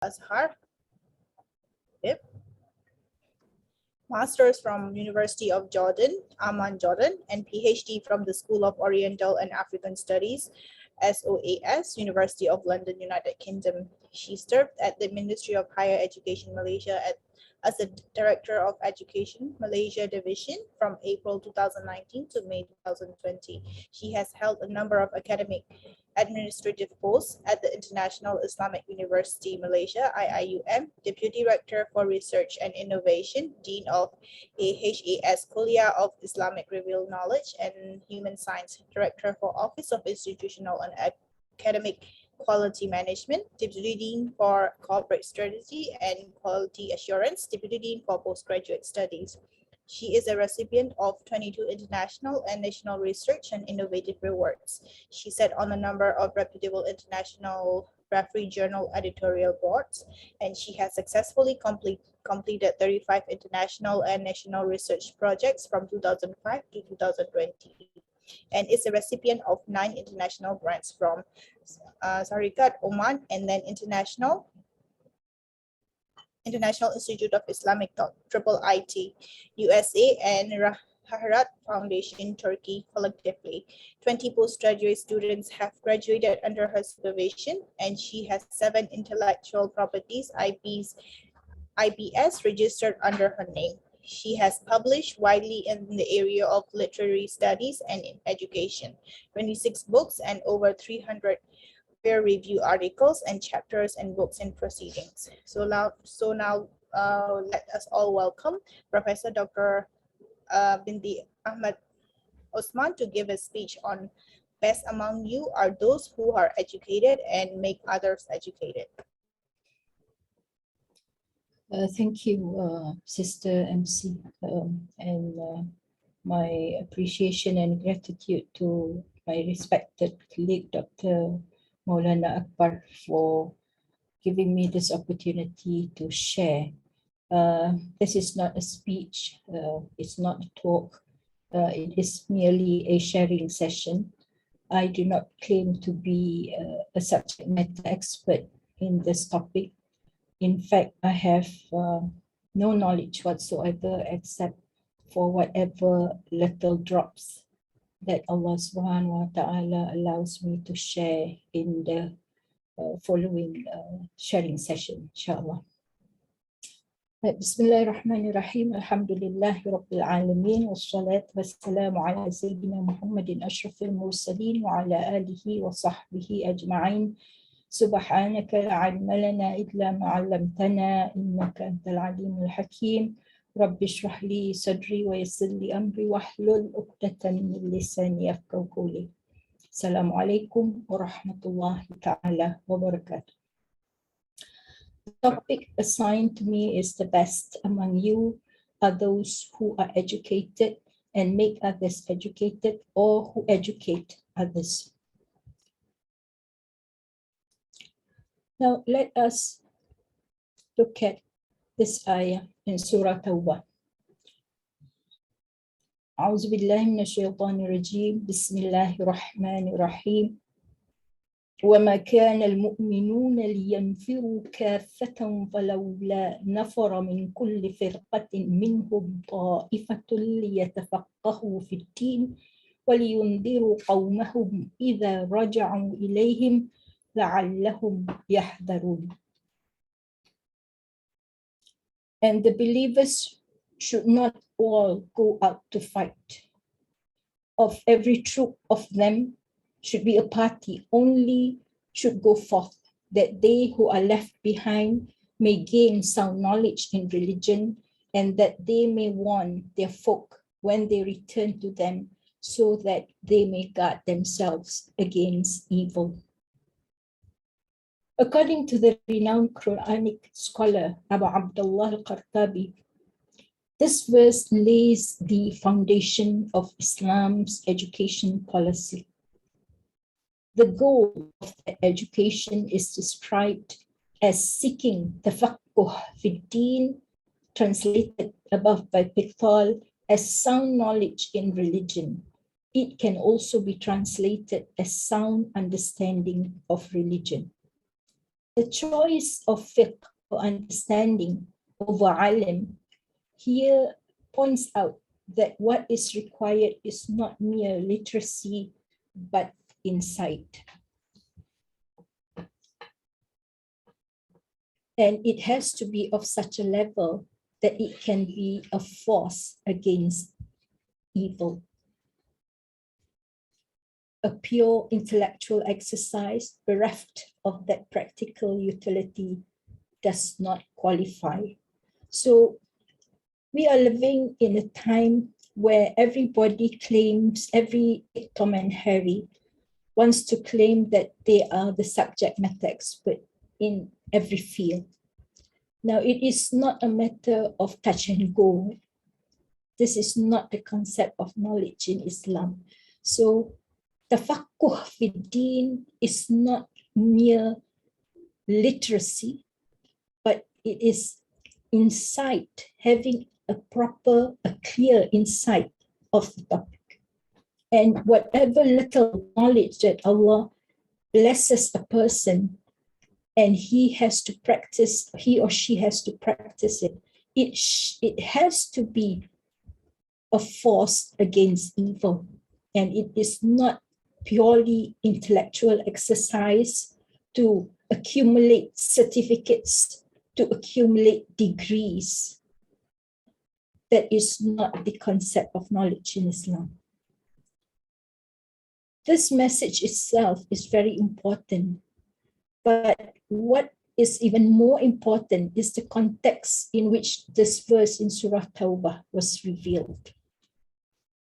Azhar. Yep. Masters from University of Jordan, Amman, Jordan, and PhD from the School of Oriental and African Studies, SOAS, University of London, United Kingdom. She served at the Ministry of Higher Education Malaysia as the Director of Education Malaysia Division from April 2019 to May 2020. She has held a number of academic administrative posts at the International Islamic University Malaysia, IIUM, Deputy Rector for Research and Innovation, Dean of AHAS Kuliah of Islamic Revealed Knowledge and Human Science, Director for Office of Institutional and Academic Quality Management, Deputy Dean for Corporate Strategy and Quality Assurance, Deputy Dean for Postgraduate Studies. She is a recipient of 22 international and national research and innovative awards. She sat on a number of reputable international referee journal editorial boards, and she has successfully completed 35 international and national research projects from 2005 to 2020, and is a recipient of 9 international grants from Sarikat, Oman, and then International Institute of Islamic Thought, IIIT, USA, and Harat Foundation, Turkey, collectively. 20 postgraduate students have graduated under her supervision, and she has 7 intellectual properties, IPs, registered under her name. She has published widely in the area of literary studies and in education, 26 books and over 300 peer review articles and chapters and books and proceedings. So now let us all welcome Professor Dr. Binti Ahmad Osman to give a speech on best among you are those who are educated and make others educated. Thank you, Sister MC, and my appreciation and gratitude to my respected colleague, Dr. Maulana Akbar, for giving me this opportunity to share. This is not a speech, it's not a talk, it is merely a sharing session. I do not claim to be a subject matter expert in this topic. In fact, I have no knowledge whatsoever except for whatever little drops that Allah subhanahu wa ta'ala allows me to share in the following sharing session, inshallah. Bismillahirrahmanirrahim. Alhamdulillahi Rabbil Alameen. Wassalatu wassalamu ala Sayyidina Muhammadin Ashrafil Mursaleen wa ala alihi wa sahbihi ajma'in. Subhanaka la ilma lana illa ma 'allamtana innaka antal alimul hakim. Rabbi shrah li sadri wa yassir li amri wahlul 'uqdatan min lisani yafqahu qawli. Assalamualaikum warahmatullahi ta'ala wabarakatuh. The topic assigned to me is the best among you are those who are educated and make others educated, or who educate others. Now let us look at this ayah in Surah Tawbah. أعوذ بالله من الشيطان الرجيم بسم الله الرحمن الرحيم وما كان المؤمنون لينفروا كافة فلولا نفر من كل فرقة منهم طائفة ليتفقهوا في الدين ولينذروا قومهم إذا رجعوا إليهم لعلهم يحذرون. And the believers should not all go out to fight. Of every troop of them should be a party, only should go forth, that they who are left behind may gain sound knowledge in religion, and that they may warn their folk when they return to them, so that they may guard themselves against evil. According to the renowned Quranic scholar Abu Abdullah al-Qartabi, this verse lays the foundation of Islam's education policy. The goal of that education is described as seeking tafaqquh fi din, translated above by Pickthall as sound knowledge in religion. It can also be translated as sound understanding of religion. The choice of fiqh or understanding over alim here points out that what is required is not mere literacy, but insight. And it has to be of such a level that it can be a force against evil. A pure intellectual exercise bereft of that practical utility does not qualify. So we are living in a time where everybody claims, every Tom and Harry wants to claim that they are the subject matter expert in every field. Now, it is not a matter of touch and go. This is not the concept of knowledge in Islam. So, tafaqquh fi din is not mere literacy, but it is insight, having a clear insight of the topic. And whatever little knowledge that Allah blesses a person and he or she has to practice it, it has to be a force against evil. And it is not purely intellectual exercise to accumulate certificates, to accumulate degrees. That is not the concept of knowledge in Islam. This message itself is very important, but what is even more important is the context in which this verse in Surah Tawbah was revealed.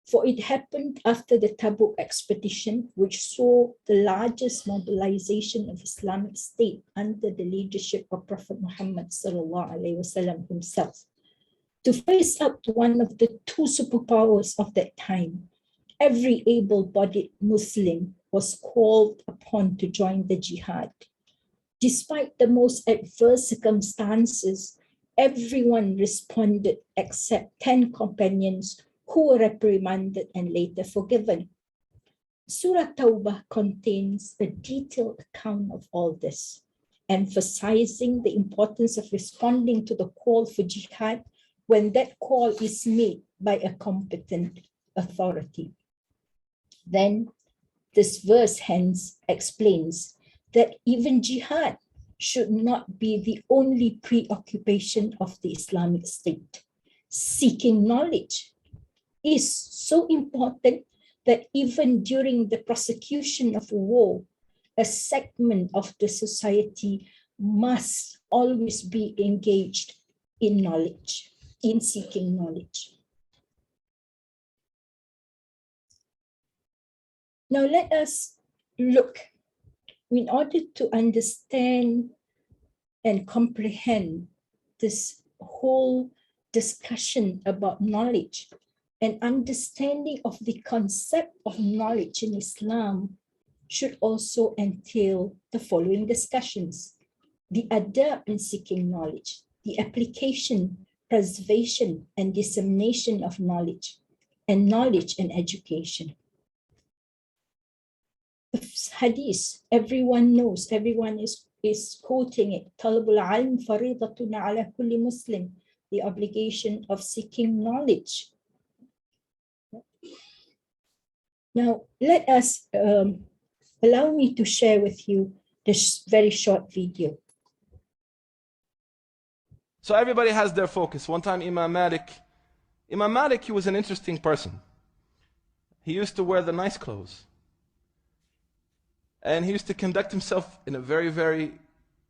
For it happened after the Tabuk expedition, which saw the largest mobilization of Islamic State under the leadership of Prophet Muhammad ﷺ himself, to face up to one of the two superpowers of that time. Every able-bodied Muslim was called upon to join the jihad. Despite the most adverse circumstances, everyone responded except 10 companions who were reprimanded and later forgiven. Surah Tawbah contains a detailed account of all this, emphasizing the importance of responding to the call for jihad when that call is made by a competent authority. Then this verse hence explains that even jihad should not be the only preoccupation of the Islamic State. Seeking knowledge is so important that even during the prosecution of war, a segment of the society must always be engaged in knowledge, in seeking knowledge. Now let us look, in order to understand and comprehend this whole discussion about knowledge, an understanding of the concept of knowledge in Islam should also entail the following discussions: the adab in seeking knowledge, the application, preservation, and dissemination of knowledge, and knowledge and education. The hadith, everyone knows, everyone is quoting it. Talabul ilm faridatun ala kulli Muslim, the obligation of seeking knowledge. Now, let us, allow me to share with you this very short video. So everybody has their focus. One time Imam Malik, he was an interesting person. He used to wear the nice clothes. And he used to conduct himself in a very, very,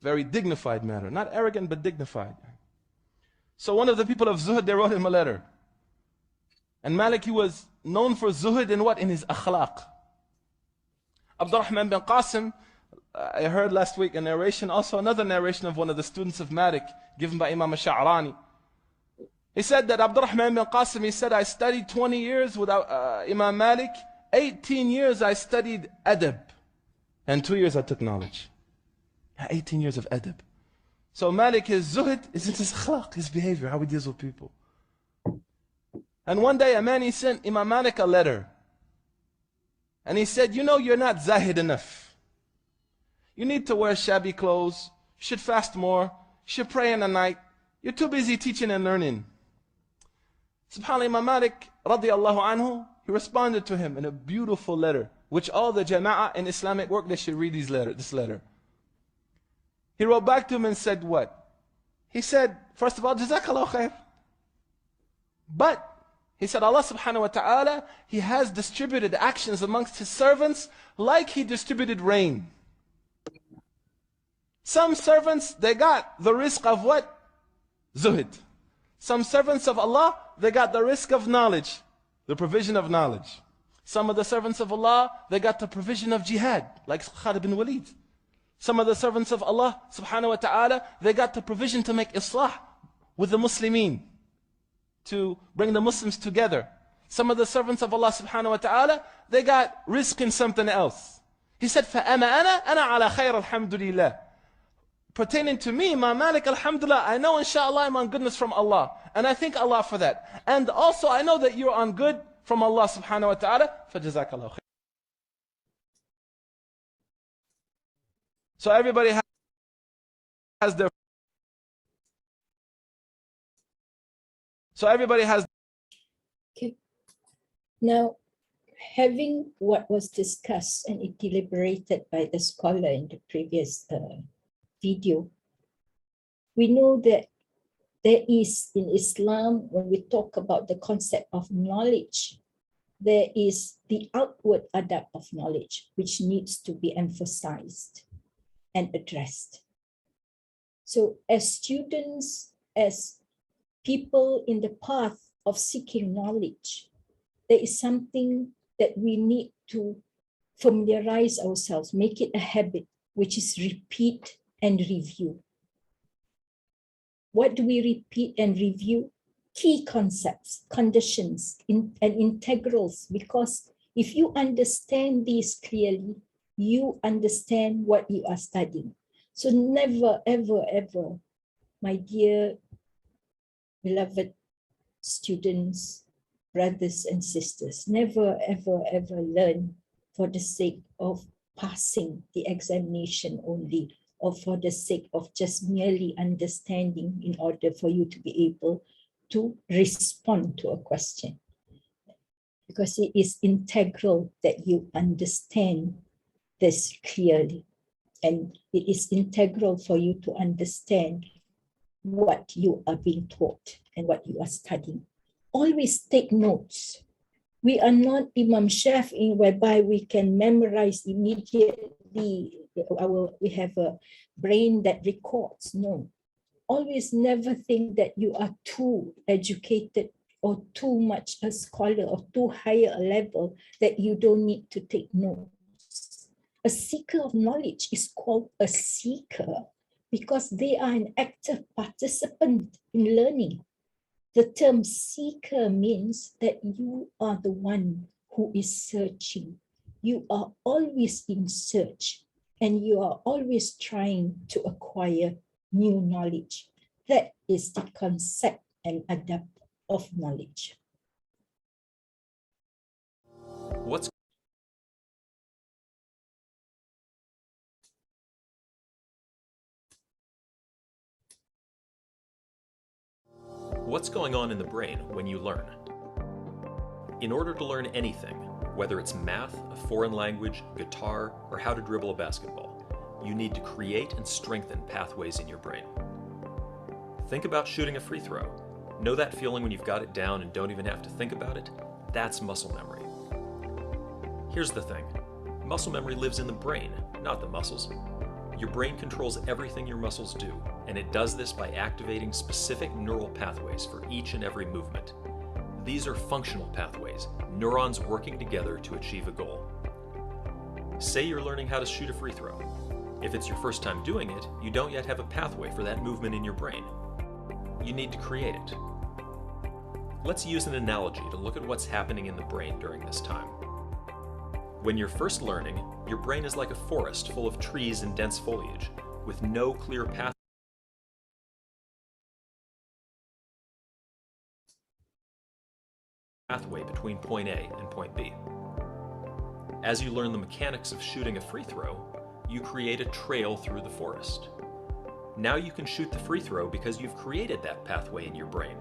very dignified manner. Not arrogant, but dignified. So one of the people of Zuhd, they wrote him a letter. And Malik, he was known for Zuhd in what? In his akhlaq. Abdurrahman bin Qasim, I heard last week a narration, also another narration of one of the students of Malik, given by Imam Sha'rani. He said that Abdurrahman bin Qasim, he said, I studied 20 years with Imam Malik, 18 years I studied adab, and 2 years I took knowledge. 18 years of adab. So Malik, his zuhd is in his akhlaq, his behavior, how he deals with people. And one day a man, he sent Imam Malik a letter. And he said, you know, you're not zahid enough. You need to wear shabby clothes. You should fast more. You should pray in the night. You're too busy teaching and learning. SubhanAllah, Imam Malik, radiallahu anhu, he responded to him in a beautiful letter, which all the jama'ah in Islamic work, they should read this letter. He wrote back to him and said what? He said, first of all, Jazakallah khair. But, he said, Allah subhanahu wa ta'ala, He has distributed actions amongst His servants like He distributed rain. Some servants, they got the risk of what? Zuhid. Some servants of Allah, they got the risk of knowledge, the provision of knowledge. Some of the servants of Allah, they got the provision of jihad, like Khalid bin Walid. Some of the servants of Allah subhanahu wa ta'ala, they got the provision to make islah with the Muslimin, to bring the Muslims together. Some of the servants of Allah subhanahu wa ta'ala, they got risk in something else. He said, فَأَمَا أَنَا عَلَى خَيْرَ الْحَمْدُ لِلَّهِ. Pertaining to me, Imam Malik, alhamdulillah, I know inshallah I'm on goodness from Allah. And I thank Allah for that. And also I know that you're on good from Allah subhanahu wa ta'ala. فَجَزَاكَ اللَّهُ خَيْرًا. So everybody has their... Okay. Now, having what was discussed and it deliberated by the scholar in the previous video, we know that there is in Islam, when we talk about the concept of knowledge, there is the outward adab of knowledge, which needs to be emphasized and addressed. So as students, as people in the path of seeking knowledge, there is something that we need to familiarize ourselves, make it a habit, which is repeat and review. What do we repeat and review? Key concepts, conditions, and integrals, because if you understand these clearly, you understand what you are studying. So never, ever, ever, my dear beloved students, brothers and sisters, never, ever, ever learn for the sake of passing the examination only, or for the sake of just merely understanding in order for you to be able to respond to a question. Because it is integral that you understand this clearly. And it is integral for you to understand what you are being taught and what you are studying. Always take notes. We are not Imam Shafi'i whereby we can memorize immediately. We have a brain that records. No. Always never think that you are too educated or too much a scholar or too higher a level that you don't need to take notes. A seeker of knowledge is called a seeker because they are an active participant in learning. The term seeker means that you are the one who is searching. You are always in search and you are always trying to acquire new knowledge. That is the concept and adab of knowledge. What's going on in the brain when you learn? In order to learn anything, whether it's math, a foreign language, guitar, or how to dribble a basketball, you need to create and strengthen pathways in your brain. Think about shooting a free throw. Know that feeling when you've got it down and don't even have to think about it? That's muscle memory. Here's the thing. Muscle memory lives in the brain, not the muscles. Your brain controls everything your muscles do, and it does this by activating specific neural pathways for each and every movement. These are functional pathways, neurons working together to achieve a goal. Say you're learning how to shoot a free throw. If it's your first time doing it, you don't yet have a pathway for that movement in your brain. You need to create it. Let's use an analogy to look at what's happening in the brain during this time. When you're first learning, your brain is like a forest full of trees and dense foliage, with no clear pathway between point A and point B. As you learn the mechanics of shooting a free throw, you create a trail through the forest. Now you can shoot the free throw because you've created that pathway in your brain.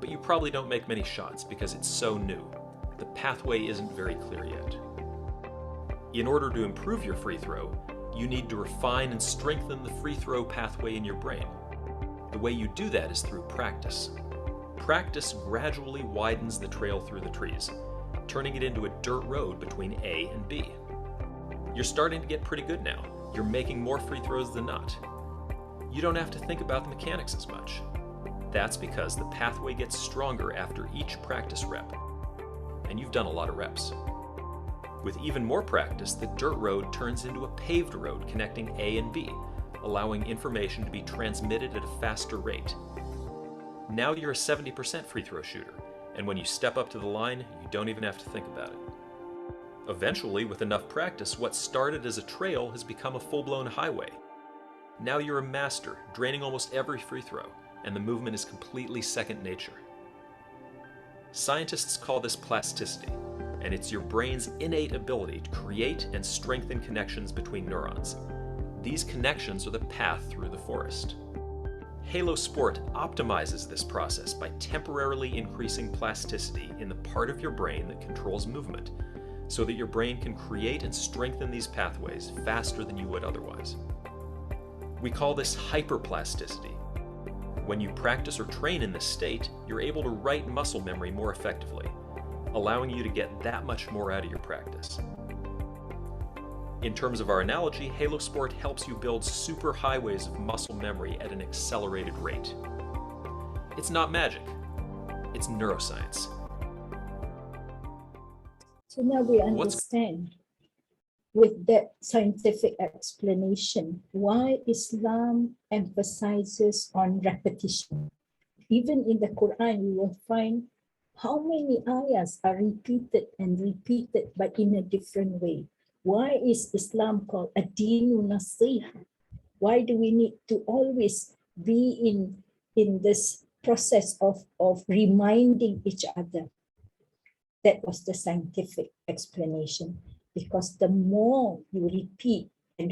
But you probably don't make many shots because it's so new. The pathway isn't very clear yet. In order to improve your free throw, you need to refine and strengthen the free throw pathway in your brain. The way you do that is through practice. Practice gradually widens the trail through the trees, turning it into a dirt road between A and B. You're starting to get pretty good now. You're making more free throws than not. You don't have to think about the mechanics as much. That's because the pathway gets stronger after each practice rep. And you've done a lot of reps. With even more practice, the dirt road turns into a paved road connecting A and B, allowing information to be transmitted at a faster rate. Now you're a 70% free throw shooter, and when you step up to the line, you don't even have to think about it. Eventually, with enough practice, what started as a trail has become a full-blown highway. Now you're a master, draining almost every free throw, and the movement is completely second nature. Scientists call this plasticity, and it's your brain's innate ability to create and strengthen connections between neurons. These connections are the path through the forest. Halo Sport optimizes this process by temporarily increasing plasticity in the part of your brain that controls movement, so that your brain can create and strengthen these pathways faster than you would otherwise. We call this hyperplasticity. When you practice or train in this state, you're able to write muscle memory more effectively, allowing you to get that much more out of your practice. In terms of our analogy, Halo Sport helps you build super highways of muscle memory at an accelerated rate. It's not magic, it's neuroscience. So now we understand with that scientific explanation why Islam emphasizes on repetition. Even in the Quran, you will find how many ayahs are repeated and repeated, but in a different way. Why is Islam called ad-dinu nasiha? Why do we need to always be in this process of reminding each other? That was the scientific explanation. Because the more you repeat and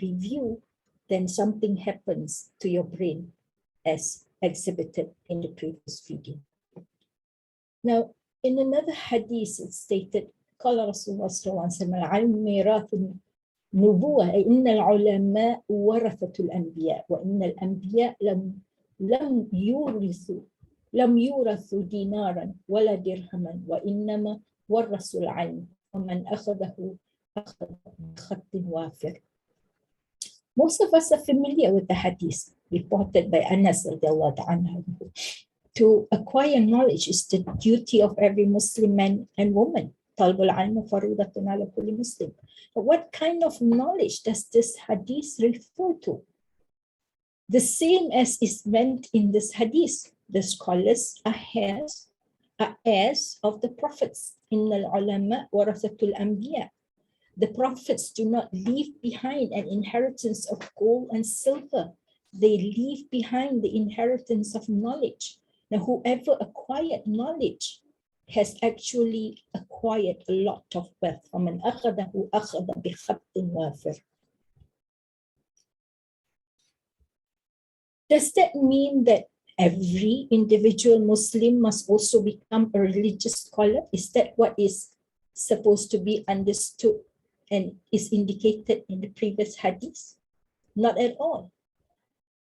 review, then something happens to your brain, as exhibited in the previous video. Now, in another hadith, it's stated, قال رسول الله صلى الله عليه وسلم العلم ميراث النبوة أي إن العلماء ورثة الأنبياء وإن الأنبياء لم يورثوا دينارا ولا درهما وإنما ورثوا العلم ومن أخذه أخذ بخط وافر. Most of us are familiar with the hadith reported by Anas radiallahu anhu. To acquire knowledge is the duty of every Muslim man and woman. طلب العلم فريضة على كل مسلم. But what kind of knowledge does this hadith refer to? The same as is meant in this hadith. The scholars are heirs of the prophets. إن العلماء ورثة الأنبياء. The prophets do not leave behind an inheritance of gold and silver. They leave behind the inheritance of knowledge. Now, whoever acquired knowledge has actually acquired a lot of wealth. وَمَنْ أَخَذَهُ أَخَذَ بِخَطٍ وَافِرٍ. Does that mean that every individual Muslim must also become a religious scholar? Is that what is supposed to be understood and is indicated in the previous hadith? Not at all.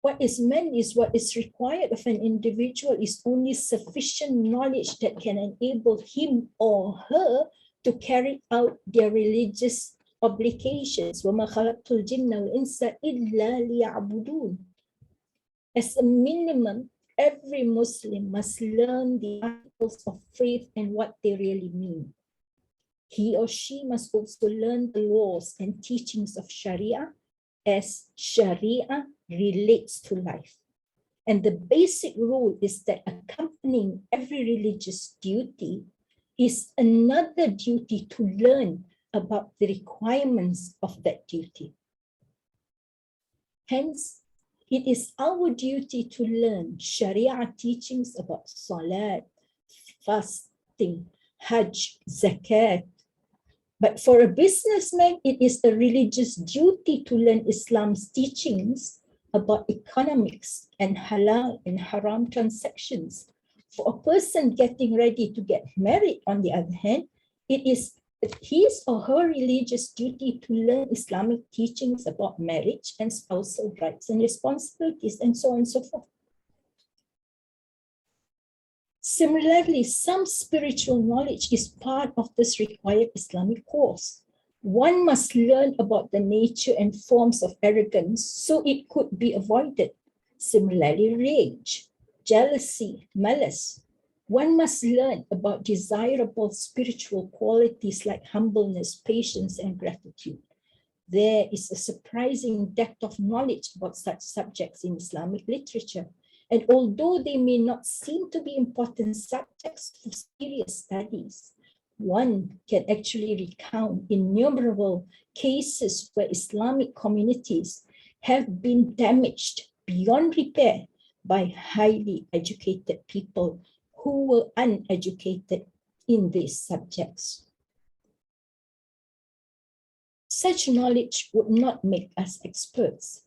What is meant is what is required of an individual is only sufficient knowledge that can enable him or her to carry out their religious obligations. وَمَا خَلَقْتُ الْجِنَّ وَالْإِنسَ إِلَّا لِيَعْبُدُونَ. As a minimum, every Muslim must learn the articles of faith and what they really mean. He or she must also learn the laws and teachings of Sharia as Sharia relates to life. And the basic rule is that accompanying every religious duty is another duty to learn about the requirements of that duty. Hence, it is our duty to learn Sharia teachings about Salat, fasting, Hajj, Zakat, But for a businessman, it is a religious duty to learn Islam's teachings about economics and halal and haram transactions. For a person getting ready to get married, on the other hand, it is his or her religious duty to learn Islamic teachings about marriage and spousal rights and responsibilities, and so on and so forth. Similarly, some spiritual knowledge is part of this required Islamic course. One must learn about the nature and forms of arrogance so it could be avoided. Similarly, rage, jealousy, malice. One must learn about desirable spiritual qualities like humbleness, patience, and gratitude. There is a surprising depth of knowledge about such subjects in Islamic literature. And although they may not seem to be important subjects for serious studies, one can actually recount innumerable cases where Islamic communities have been damaged beyond repair by highly educated people who were uneducated in these subjects. Such knowledge would not make us experts.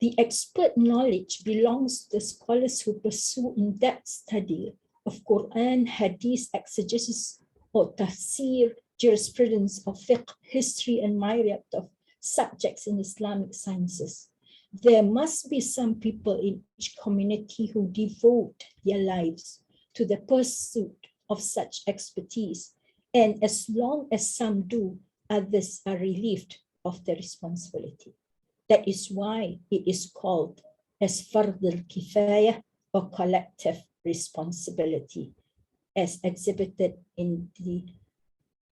The expert knowledge belongs to the scholars who pursue in-depth study of Quran, Hadith, exegesis, or tafsir, jurisprudence of fiqh, history, and myriad of subjects in Islamic sciences. There must be some people in each community who devote their lives to the pursuit of such expertise, and as long as some do, others are relieved of the responsibility. That is why it is called as fard al-kifayah, or collective responsibility, as exhibited in the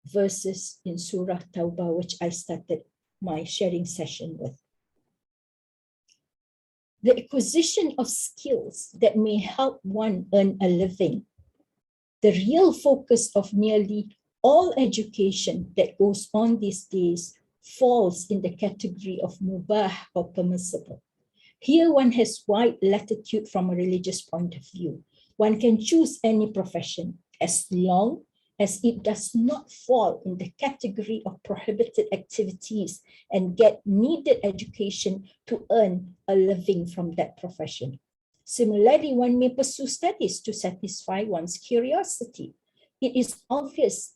verses in Surah Tawbah, which I started my sharing session with. The acquisition of skills that may help one earn a living. The real focus of nearly all education that goes on these days falls in the category of mubah, or permissible. Here one has wide latitude from a religious point of view. One can choose any profession as long as it does not fall in the category of prohibited activities and get needed education to earn a living from that profession. Similarly, one may pursue studies to satisfy one's curiosity. It is obvious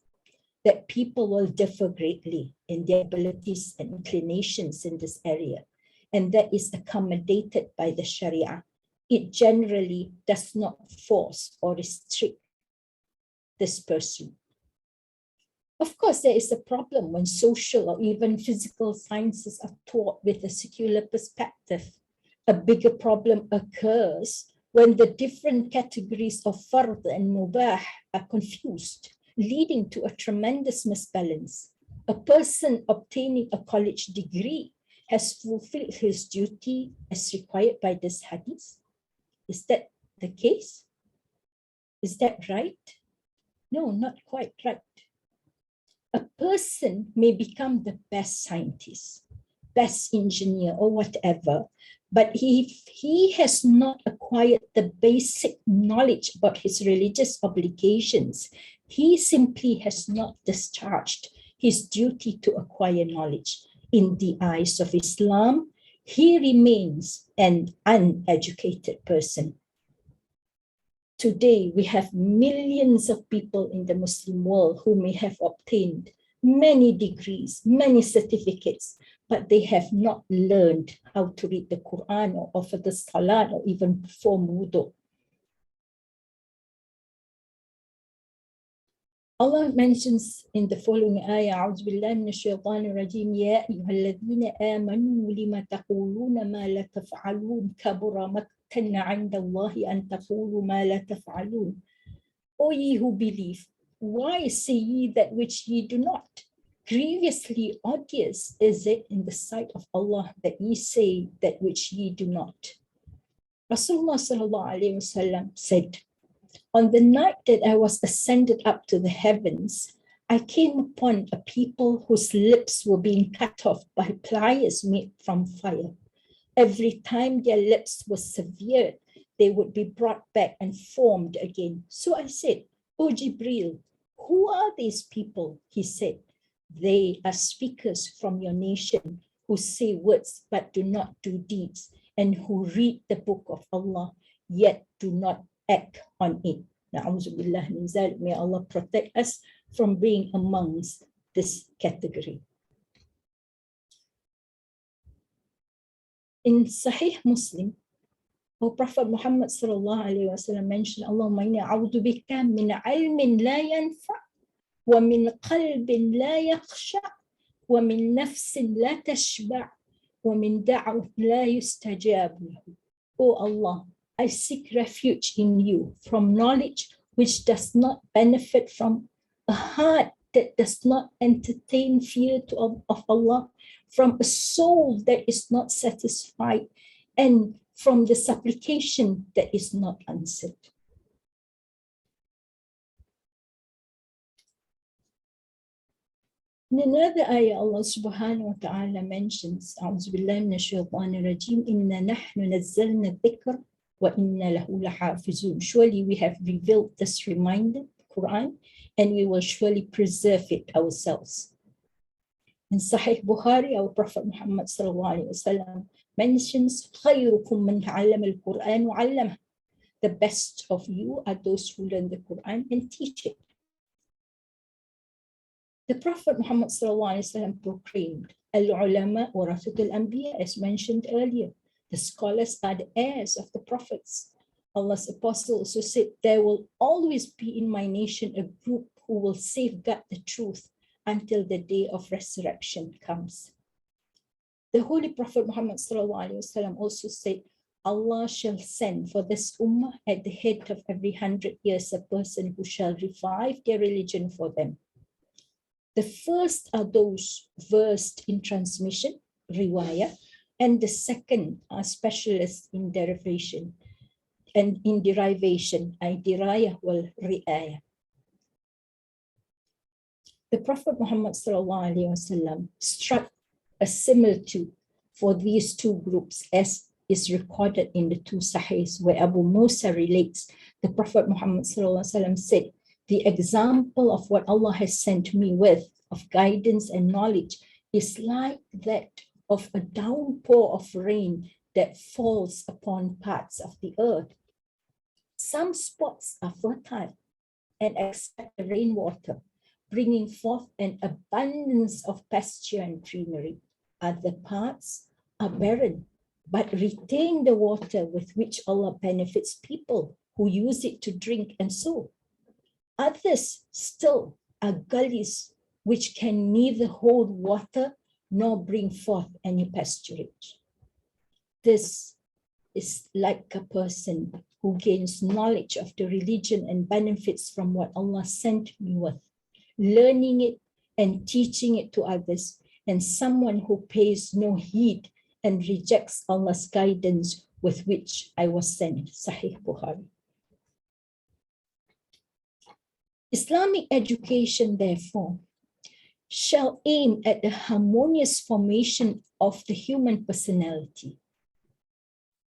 that people will differ greatly in their abilities and inclinations in this area, and that is accommodated by the Sharia. It generally does not force or restrict this pursuit. Of course, there is a problem when social or even physical sciences are taught with a secular perspective. A bigger problem occurs when the different categories of fard and mubah are confused, leading to a tremendous misbalance. A person obtaining a college degree has fulfilled his duty as required by this hadith. Is that the case? Is that right? No, not quite right. A person may become the best scientist, best engineer, or whatever, but if he has not acquired the basic knowledge about his religious obligations, he simply has not discharged his duty to acquire knowledge. In the eyes of Islam, he remains an uneducated person. Today, we have millions of people in the Muslim world who may have obtained many degrees, many certificates, but they have not learned how to read the Quran or offer the salat or even perform wudu. Allah mentions in the following ayah, "A'udhu billahi minash shaitanir rajim, ya ayyuhalladhina amanu lima taquluna ma la taf'alun, kabura maqtan 'inda Allahi an taqulu ma la taf'alun." O ye who believe, why say ye that which ye do not? Grievously odious is it in the sight of Allah that ye say that which ye do not. Rasulullah sallallahu alaihi wasallam said, "On the night that I was ascended up to the heavens, I came upon a people whose lips were being cut off by pliers made from fire. Every time their lips were severed, they would be brought back and formed again. So I said, O Jibreel, who are these people?" He said, They are speakers from your nation who say words but do not do deeds, and who read the book of Allah yet do not act on it. Na'udzubillah min zalik. May Allah protect us from being amongst this category. In Sahih Muslim, our Prophet Muhammad sallallahu alaihi wasallam mentioned, Allahumma inni a'udhu bika min ilmin la yanfa' wa min qalbin la yakhsha' wa min nafsin la tashba' wa min da'wat la yustajab lahu. O Allah, I seek refuge in you from knowledge which does not benefit, from a heart that does not entertain fear of Allah, from a soul that is not satisfied, and from the supplication that is not answered. In another ayah, Allah subhanahu wa ta'ala mentions, A'udhu billahi minash shaitanir rajim, Inna nahnu nazzalna dhikr wa inna lahu lahafizun. Surely we have revealed this reminder, Quran, and we will surely preserve it ourselves. In Sahih Bukhari, our Prophet Muhammad sallallahu alaihi wasallam mentions, خَيْرُكُمْ مَنْ تَعَلَّمَ الْقُرْآنَ وَعَلَّمَهُ. The best of you are those who learn the Quran and teach it. The Prophet Muhammad sallallahu alaihi wasallam proclaimed, Al-ulama warathatul anbiya, as mentioned earlier. The scholars are the heirs of the prophets. Allah's apostle also said, there will always be in my nation a group who will safeguard the truth until the day of resurrection comes. The Holy Prophet Muhammad sallallahu alaihi wasallam also said, Allah shall send for this ummah at the head of every 100 years a person who shall revive their religion for them. The first are those versed in transmission, riwayah, and the second are specialists in derivation and in derivation, dirayah wal ri'ayah. The Prophet Muhammad sallallahu alaihi wasallam struck a similitude for these two groups, as is recorded in the two Sahihs, where Abu Musa relates, the Prophet Muhammad sallallahu alaihi wasallam said, the example of what Allah has sent me with of guidance and knowledge is like that of a downpour of rain that falls upon parts of the earth. Some spots are fertile and accept the rainwater, bringing forth an abundance of pasture and greenery. Other parts are barren, but retain the water with which Allah benefits people who use it to drink and sow. Others still are gullies which can neither hold water nor bring forth any pasturage. This is like a person who gains knowledge of the religion and benefits from what Allah sent me with, learning it and teaching it to others, and someone who pays no heed and rejects Allah's guidance with which I was sent. Sahih Bukhari. Islamic education, therefore, shall aim at the harmonious formation of the human personality.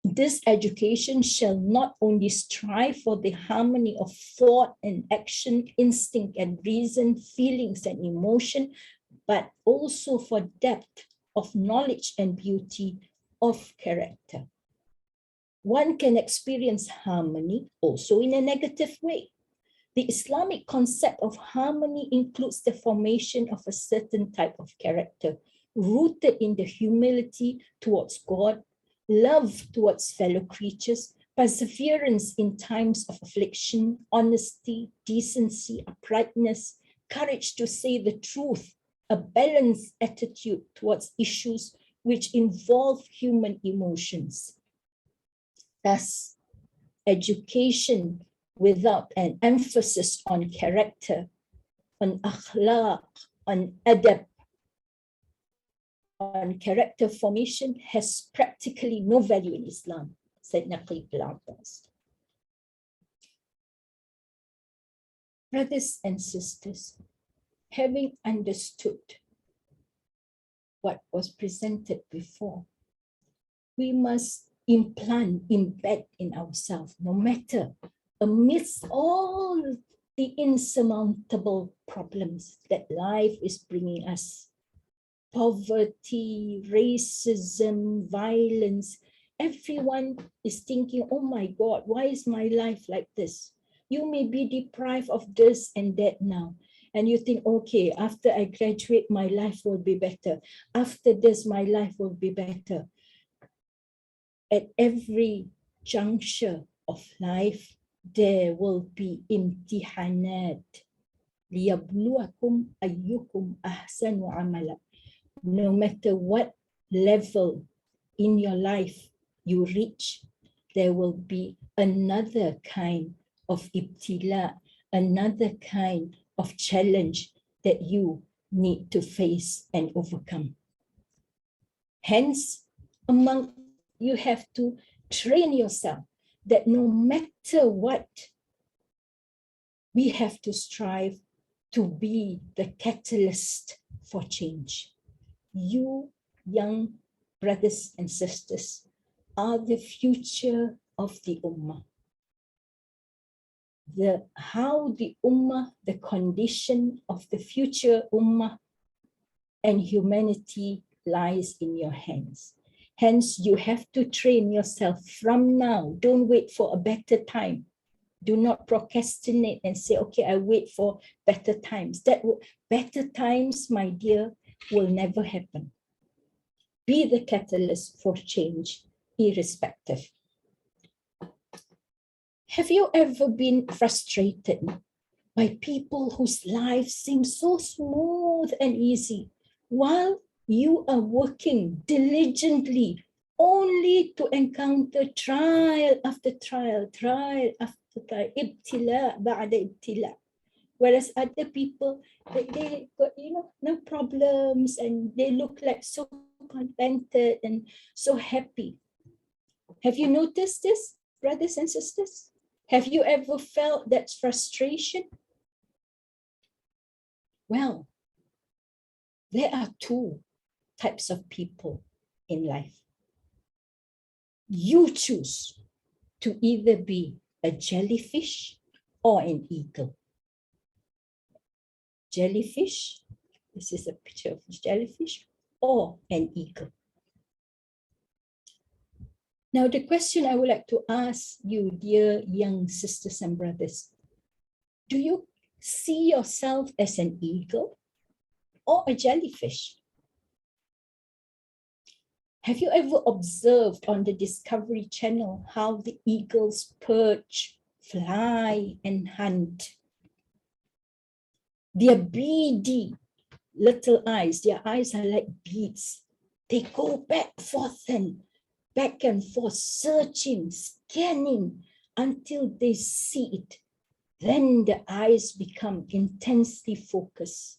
This education shall not only strive for the harmony of thought and action, instinct and reason, feelings and emotion, but also for depth of knowledge and beauty of character. One can experience harmony also in a negative way. The Islamic concept of harmony includes the formation of a certain type of character, rooted in the humility towards God, love towards fellow creatures, perseverance in times of affliction, honesty, decency, uprightness, courage to say the truth, a balanced attitude towards issues which involve human emotions. Thus, education without an emphasis on character, on akhlaq, on adab, on character formation has practically no value in Islam, said Naqib al-Abbas. Brothers and sisters, having understood what was presented before, we must embed in ourselves, no matter amidst all the insurmountable problems that life is bringing us. Poverty, racism, violence. Everyone is thinking, oh my God, why is my life like this? You may be deprived of this and that now. And you think, okay, after I graduate, my life will be better. After this, my life will be better. At every juncture of life, there will be imtihanat. لِيَبْلُوَكُمْ أَيُّكُمْ أَحْسَنُ عَمَلًا. No matter what level in your life you reach, there will be another kind of ibtila, another kind of challenge that you need to face and overcome. Hence, you have to train yourself that no matter what, we have to strive to be the catalyst for change. You, young brothers and sisters, are the future of the Ummah. How the Ummah, the condition of the future Ummah and humanity lies in your hands. Hence, you have to train yourself from now. Don't wait for a better time. Do not procrastinate and say, okay, I wait for better times. Better times, my dear, will never happen. Be the catalyst for change, irrespective. Have you ever been frustrated by people whose lives seem so smooth and easy, while you are working diligently only to encounter trial after trial, trial after trial, ibtila ba'da ibtila? Whereas other people, they got, no problems and they look like so contented and so happy. Have you noticed this, brothers and sisters? Have you ever felt that frustration? Well, there are two types of people in life. You choose to either be a jellyfish or an eagle. Jellyfish, this is a picture of a jellyfish, or an eagle. Now, the question I would like to ask you, dear young sisters and brothers, do you see yourself as an eagle or a jellyfish? Have you ever observed on the Discovery Channel how the eagles perch, fly, and hunt? Their beady little eyes, their eyes are like beads. They go back and forth, searching, scanning until they see it. Then the eyes become intensely focused.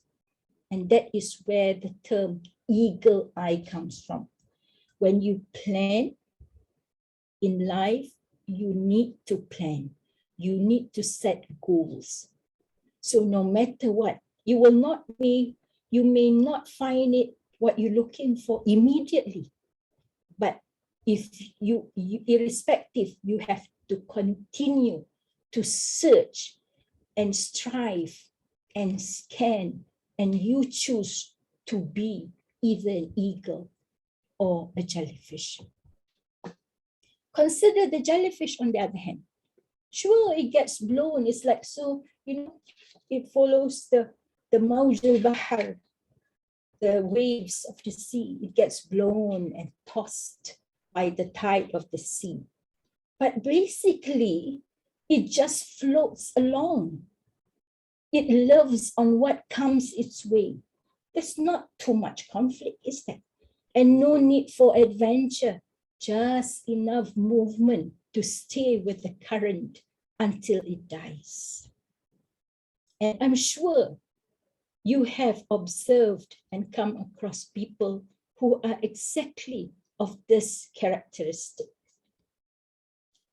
And that is where the term eagle eye comes from. When you plan in life, you need to plan. You need to set goals. So no matter what, you may not find it what you're looking for immediately. But if you irrespective, you have to continue to search and strive and scan, and you choose to be either an eagle or a jellyfish. Consider the jellyfish on the other hand. Sure, it gets blown. It's like, so, it follows the Mawj al-Bahar, the waves of the sea. It gets blown and tossed by the tide of the sea. But basically, it just floats along. It lives on what comes its way. There's not too much conflict, is there? And no need for adventure, just enough movement to stay with the current until it dies. And I'm sure you have observed and come across people who are exactly of this characteristic.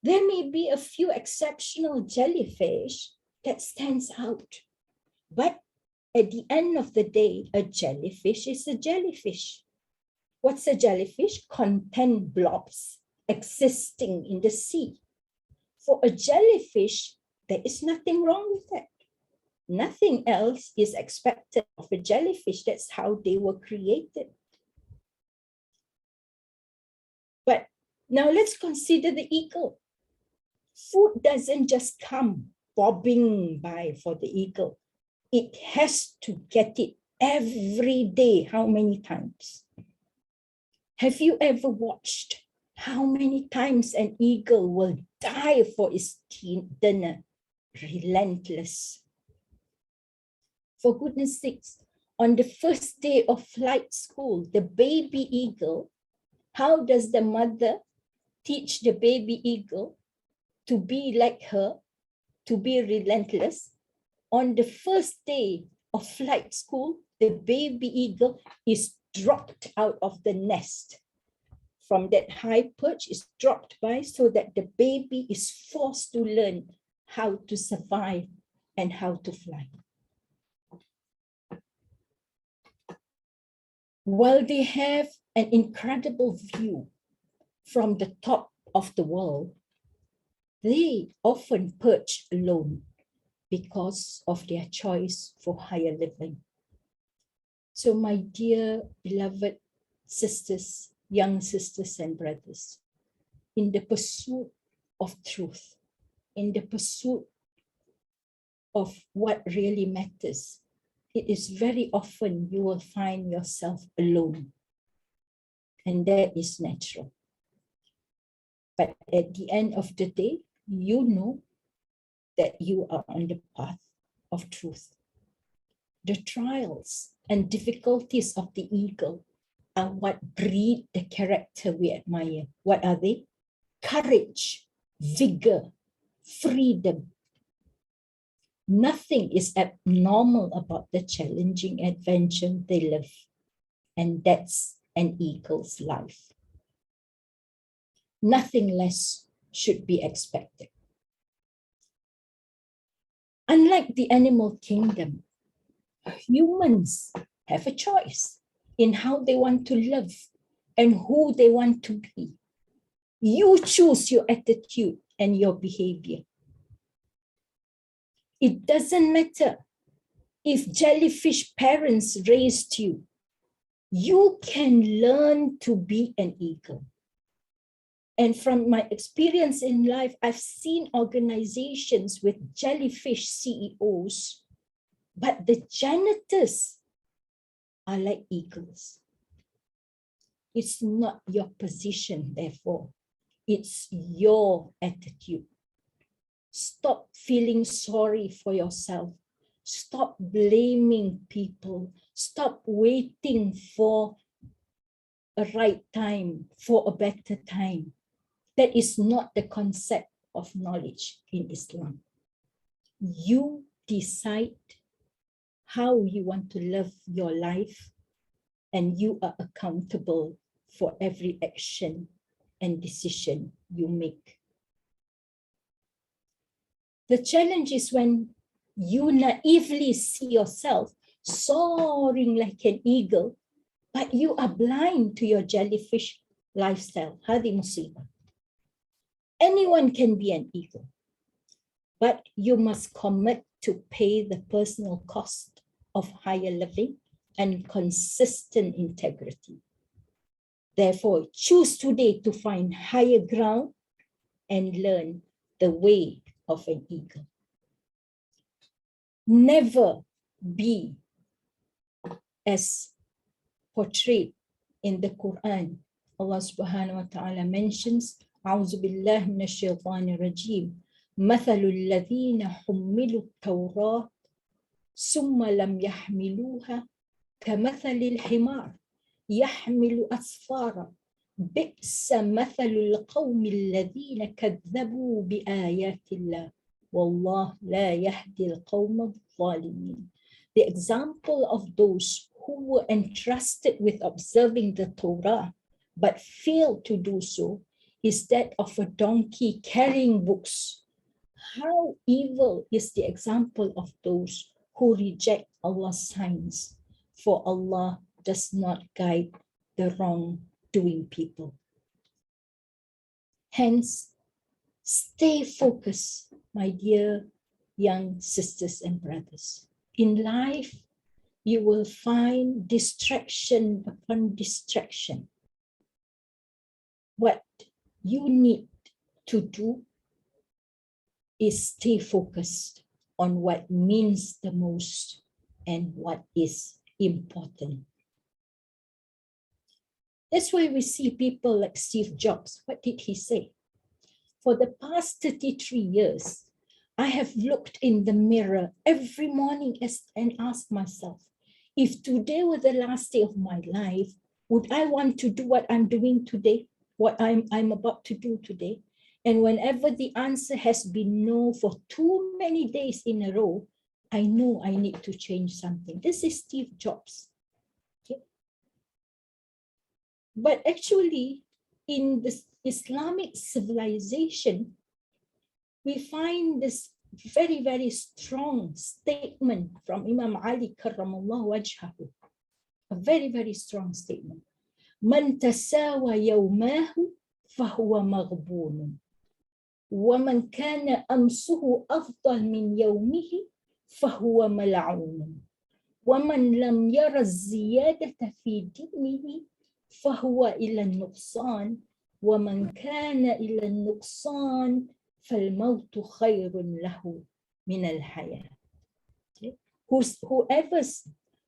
There may be a few exceptional jellyfish that stands out, but at the end of the day, a jellyfish is a jellyfish. What's a jellyfish? Content blobs existing in the sea. For a jellyfish, there is nothing wrong with that. Nothing else is expected of a jellyfish. That's how they were created. But now let's consider the eagle. Food doesn't just come bobbing by for the eagle. It has to get it every day. How many times? Have you ever watched how many times an eagle will die for its dinner? Relentless. For goodness sakes, on the first day of flight school, the baby eagle, how does the mother teach the baby eagle to be like her, to be relentless? On the first day of flight school, the baby eagle is dropped out of the nest. From that high perch is dropped by so that the baby is forced to learn how to survive and how to fly. While they have an incredible view from the top of the world, they often perch alone because of their choice for higher living. So my dear beloved sisters, young sisters and brothers, in the pursuit of truth, in the pursuit of what really matters, it is very often you will find yourself alone. And that is natural. But at the end of the day, you know that you are on the path of truth. The trials and difficulties of the eagle are what breed the character we admire. What are they? Courage, vigor, freedom. Nothing is abnormal about the challenging adventure they live, and that's an eagle's life. Nothing less should be expected. Unlike the animal kingdom, humans have a choice in how they want to live and who they want to be. You choose your attitude and your behavior. It doesn't matter if jellyfish parents raised you. You can learn to be an eagle. And from my experience in life, I've seen organizations with jellyfish CEOs, but the janitors are like eagles. It's not your position, therefore. It's your attitude. Stop feeling sorry for yourself. Stop blaming people. Stop waiting for a right time, for a better time. That is not the concept of knowledge in Islam. You decide how you want to live your life, and you are accountable for every action and decision you make. The challenge is when you naively see yourself soaring like an eagle, but you are blind to your jellyfish lifestyle. Hadi musibah. Anyone can be an eagle, but you must commit to pay the personal cost of higher living and consistent integrity. Therefore, choose today to find higher ground and learn the way of an eagle. Never be as portrayed in the Quran. Allah subhanahu wa ta'ala mentions, أعوذ بالله من الشيطان الرجيم مثل الذين حملوا التوراة ثم لم يحملوها كمثل الحمار يحمل أسفارا بئس مثل القوم الذين كذبوا بآيات الله والله لا يهدي القوم الظالمين. The example of those who were entrusted with observing the Torah but failed to do so is that of a donkey carrying books. How evil is the example of those who reject Allah's signs, for Allah does not guide the wrongdoing people. Hence, stay focused, my dear young sisters and brothers. In life, you will find distraction upon distraction. What you need to do is stay focused on what means the most and what is important. That's why we see people like Steve Jobs. What did he say? For the past 33 years, I have looked in the mirror every morning and asked myself, if today were the last day of my life, would I want to do what I'm doing today, what I'm about to do today? And whenever the answer has been no for too many days in a row, I know I need to change something. This is Steve Jobs. Okay? But actually, in this Islamic civilization, we find this very, very strong statement from Imam Ali karramallahu wajhahu. A very, very strong statement. Man tasawa yawmahu fahuwa maghbunun. ومن كان أمسه أفضل من يومه فهو ملعون ومن لم ير الزيادة في دينه فهو إلى النقصان ومن كان إلى النقصان فالموت خير له من الحياة. Whoever's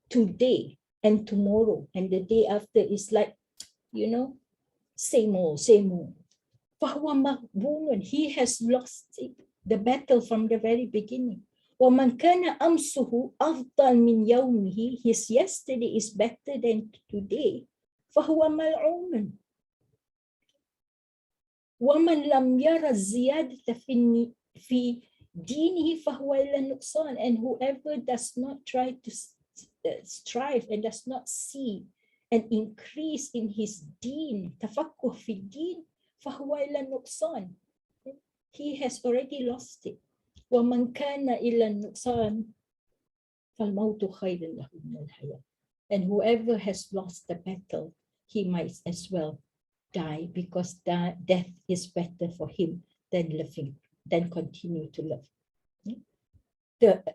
today and tomorrow and the day after is like, same old, same old. فهو مغبون, he has lost the battle from the very beginning. ومن كان أمسه أفضل من يومه, his yesterday is better than today. فهو ملعون. ومن لم يرى الزيادة في دينه فهو إلى النقصان, and whoever does not try to strive and does not see an increase in his deen, تفقه في الدين, فهو إلى النقصان. He has already lost it. ومن كان إلى النقصان فالموت خير له من الحياة. And whoever has lost the battle, he might as well die, because death is better for him than living, than continue to live.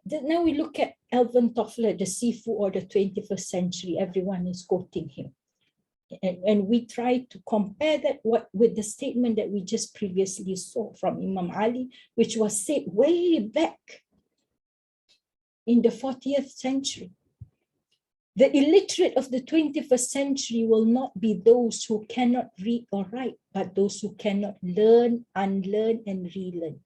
Now we look at Alvin Toffler, the Sifu or the 21st century. Everyone is quoting him. And we try to compare that with the statement that we just previously saw from Imam Ali, which was said way back in the 40th century. The illiterate of the 21st century will not be those who cannot read or write, but those who cannot learn, unlearn, and relearn.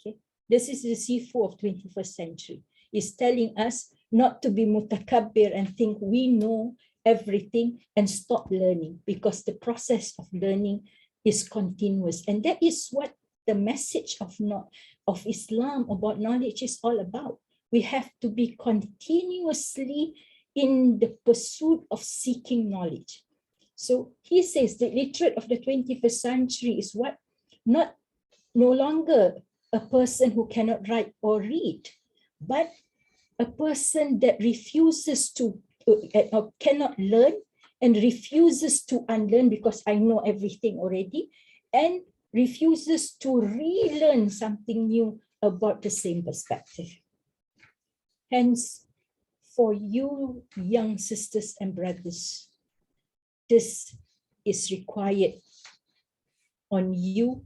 Okay, this is the Sifu of 21st century. It's telling us not to be mutakabbir and think we know everything and stop learning, because the process of learning is continuous. And that is what the message of Islam about knowledge is all about. We have to be continuously in the pursuit of seeking knowledge. So he says the literate of the 21st century is what? No longer a person who cannot write or read, but a person that refuses to or cannot learn and refuses to unlearn, because I know everything already, and refuses to relearn something new about the same perspective. Hence, for you young sisters and brothers, this is required on you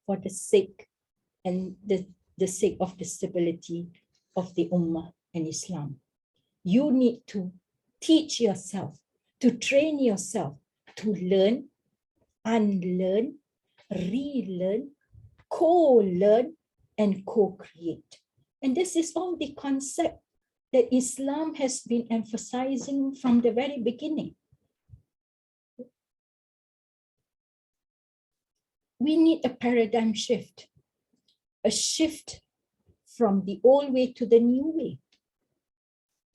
for the sake and the sake of the stability of the Ummah and Islam. You need to teach yourself, to train yourself to learn, unlearn, relearn, co-learn, and co-create. And this is all the concept that Islam has been emphasizing from the very beginning. We need a paradigm shift, a shift from the old way to the new way.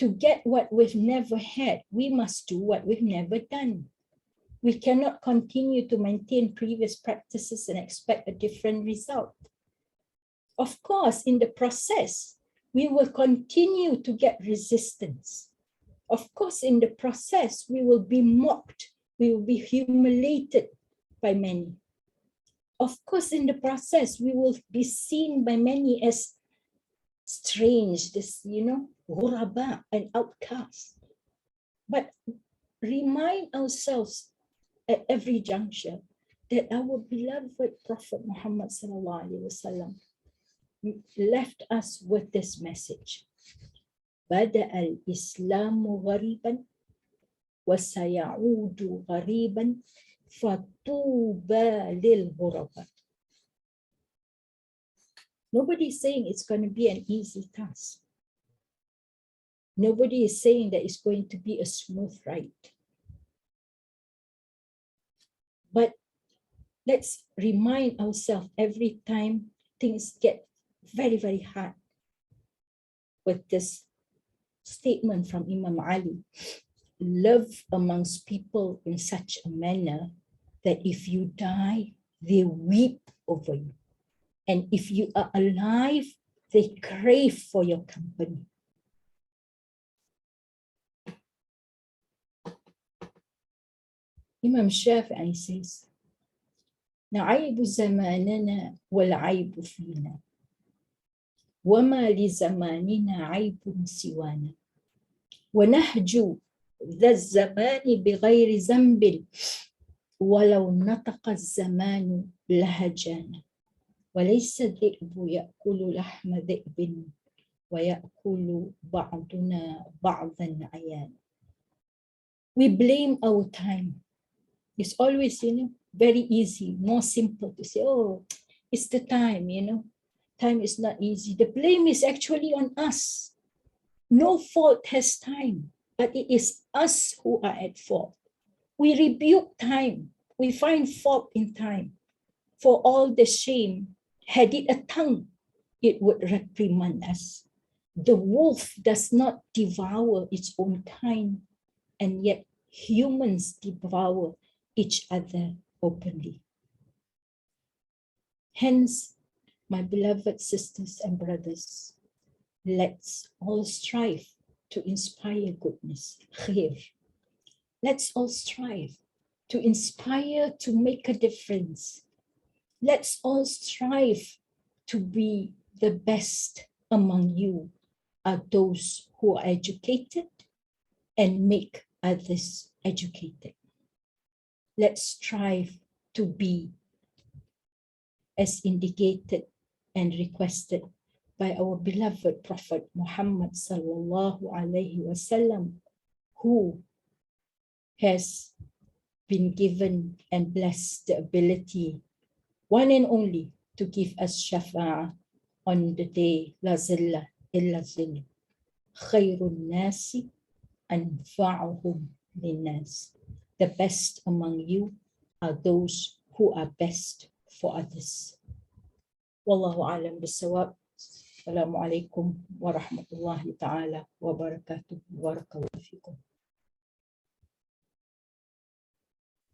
To get what we've never had, we must do what we've never done. We cannot continue to maintain previous practices and expect a different result. Of course, in the process, we will continue to get resistance. Of course, in the process, we will be mocked, we will be humiliated by many. Of course, in the process, we will be seen by many as strange, this, ghuraba, an outcast. But remind ourselves at every juncture that our beloved Prophet Muhammad sallallahu alaihi wasallam left us with this message. Bada al-Islamu ghariban wa sayaudu ghariban fatuba lil ghuraba. Nobody is saying it's going to be an easy task. Nobody is saying that it's going to be a smooth ride. But let's remind ourselves every time things get very, very hard with this statement from Imam Ali. Love amongst people in such a manner that if you die, they weep over you. And if you are alive, they crave for your company. Imam Shafi'i says, نعيب زماننا والعيب فينا وما لزماننا عيب سوانا ونهج ذا الزمان بغير ذنب ولو نطق الزمان لهجانا وليس الذئب يأكل لحم ذئب ويأكل بعضنا بعضا عيانا. We blame our time. It's always, very easy, more simple to say, oh, it's the time, time is not easy. The blame is actually on us. No fault has time, but it is us who are at fault. We rebuke time. We find fault in time. For all the shame, had it a tongue, it would reprimand us. The wolf does not devour its own kind, and yet humans devour each other openly. Hence, my beloved sisters and brothers, let's all strive to inspire goodness, khair. Let's all strive to inspire to make a difference. Let's all strive to be the best among you are those who are educated and make others educated. Let's strive to be as indicated and requested by our beloved Prophet Muhammad sallallahu alaihi wasallam, who has been given and blessed the ability, one and only, to give us shafa'ah on the day la zilla illa zill. Khairun nasi anfa'uhum linnas. The best among you are those who are best for others. Wallahu alam bisawab. Assalamu alaikum wa rahmatullahi ta'ala wa barakatuh. Barakallahu fikum.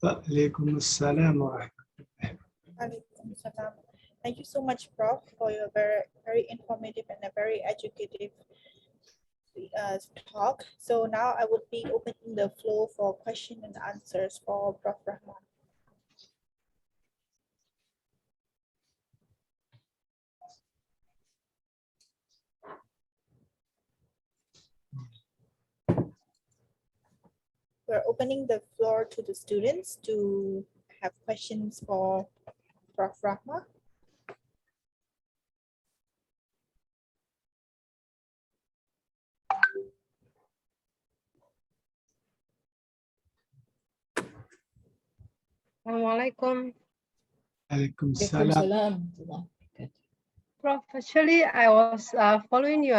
Alaikum assalam wa rahmatullah. Alaikum salam. Thank you so much, Prof, for your very, very informative and a very educative talk. So now I would be opening the floor for question and answers for Prof. Rahman. We're opening the floor to the students to have questions for Prof. Rahman. Assalamualaikum. Alaikum salam. Waalaikumsalam. Prof, actually, I was following your